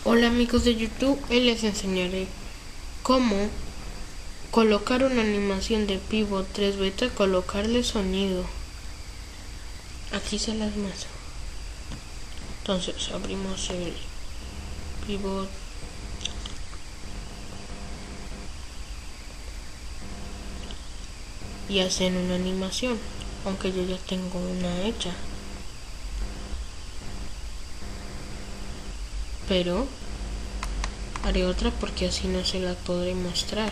Hola amigos de YouTube, hoy les enseñaré cómo colocar una animación de Pivot 3 Beta, colocarle sonido. Aquí se las muestro. Entonces abrimos el Pivot y hacen una animación, aunque yo ya tengo una hecha. Pero haré otra porque así no se la podré mostrar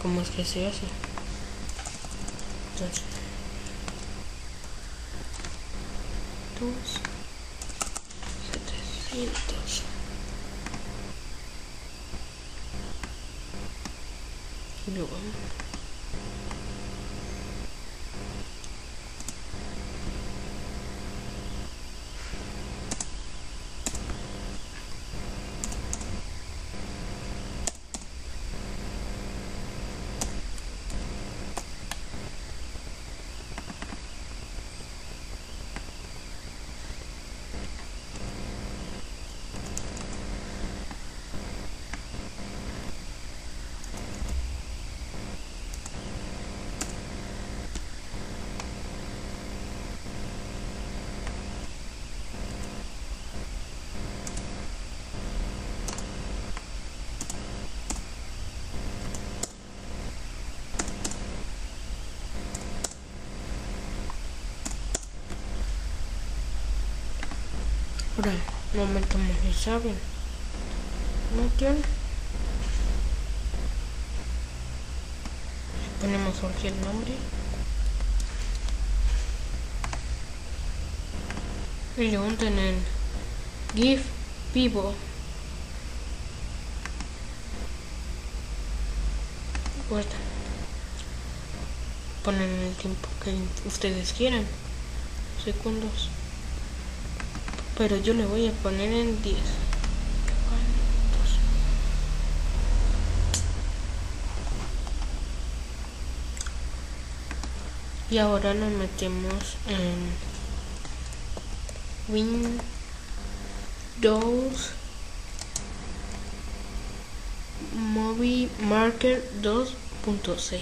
cómo es que se hace. Entonces, 700 y luego ahora momento más y saben. Ponemos aquí el nombre y le unten en GIF Vivo. Guarda. Ponen el tiempo que ustedes quieran, segundos, pero yo le voy a poner en 10. Y ahora nos metemos en Windows Movie Maker 2.6.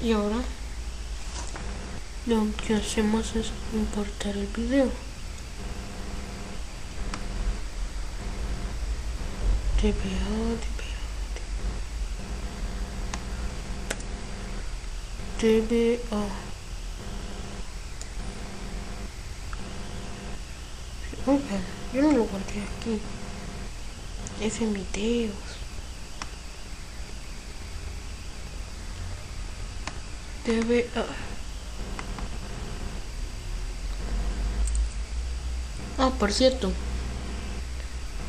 Y ahora lo que hacemos es importar el video. TBA. Oigan, yo no lo guardé aquí. Es en videos. TBA. Por cierto,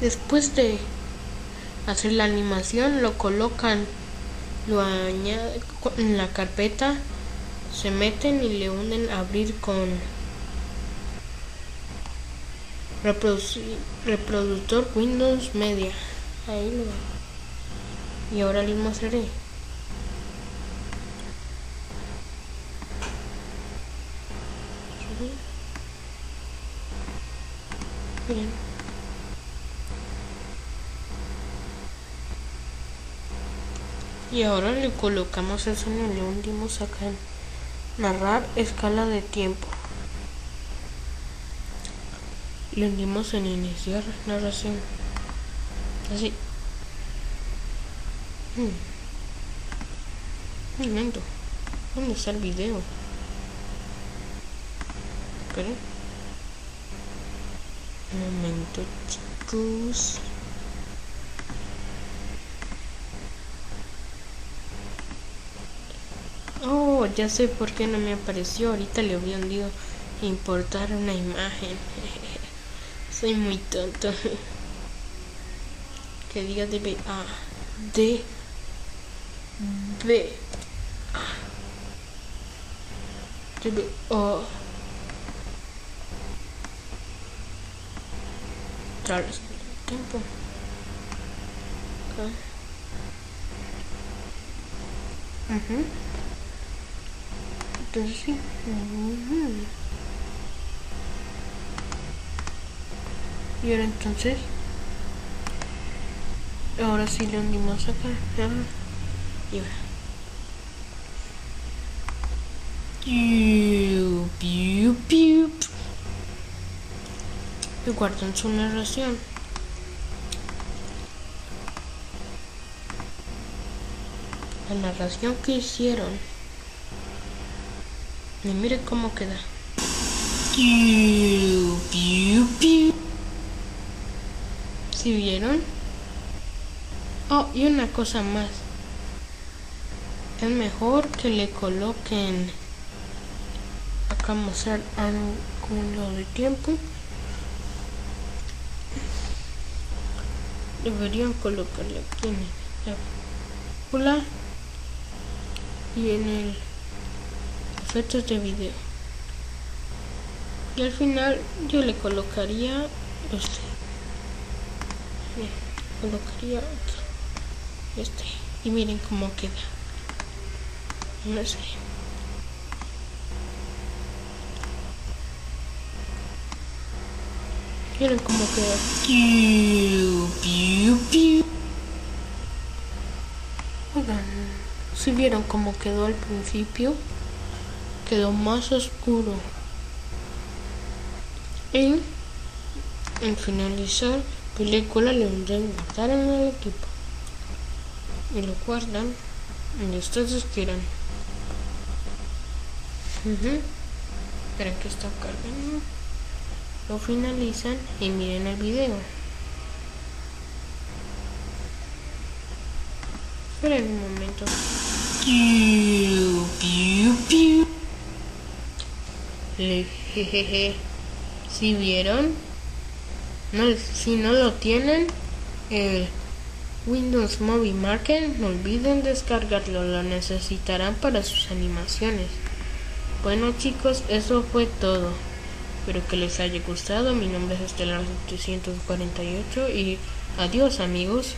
después de hacer la animación lo colocan, lo añaden en la carpeta, se meten y le unen a abrir con reproductor Windows Media. Ahí lo ven. Y ahora les mostraré. Miren. Y ahora le colocamos el sonido, le hundimos acá en narrar escala de tiempo. Le hundimos en iniciar narración. Así. Un momento. ¿Dónde está el video? Esperen. Un momento, chicos. Oh, ya sé por qué no me apareció. Ahorita le había hundido importar una imagen. Soy muy tonto. Que diga DBA. DBA. Traes tiempo. Okay. Entonces sí. Y ahora entonces, ahora sí le hundimos acá. Y ahora. Y guardan su narración. La narración que hicieron. Y mire cómo queda. ¿Sí vieron? Oh, y una cosa más. Es mejor que le coloquen acá mostrar ángulo de tiempo. Deberían colocarle aquí en la película y en el efectos de video. Y al final yo le colocaría colocaría este. Y miren cómo queda. No sé. Miren cómo queda. Oigan, si vieron cómo quedó al principio, quedó más oscuro. Y en finalizar película le vendrán a guardar en el equipo. Y lo guardan donde ustedes quieran. Esperen que está cargando. Lo finalizan y miren el video. Esperen un momento. Jejeje. ¿Sí vieron? No, si no lo tienen, el Windows Movie Maker, no olviden descargarlo, lo necesitarán para sus animaciones. Bueno chicos, eso fue todo. Espero que les haya gustado. Mi nombre es Estelar 748 y adiós amigos.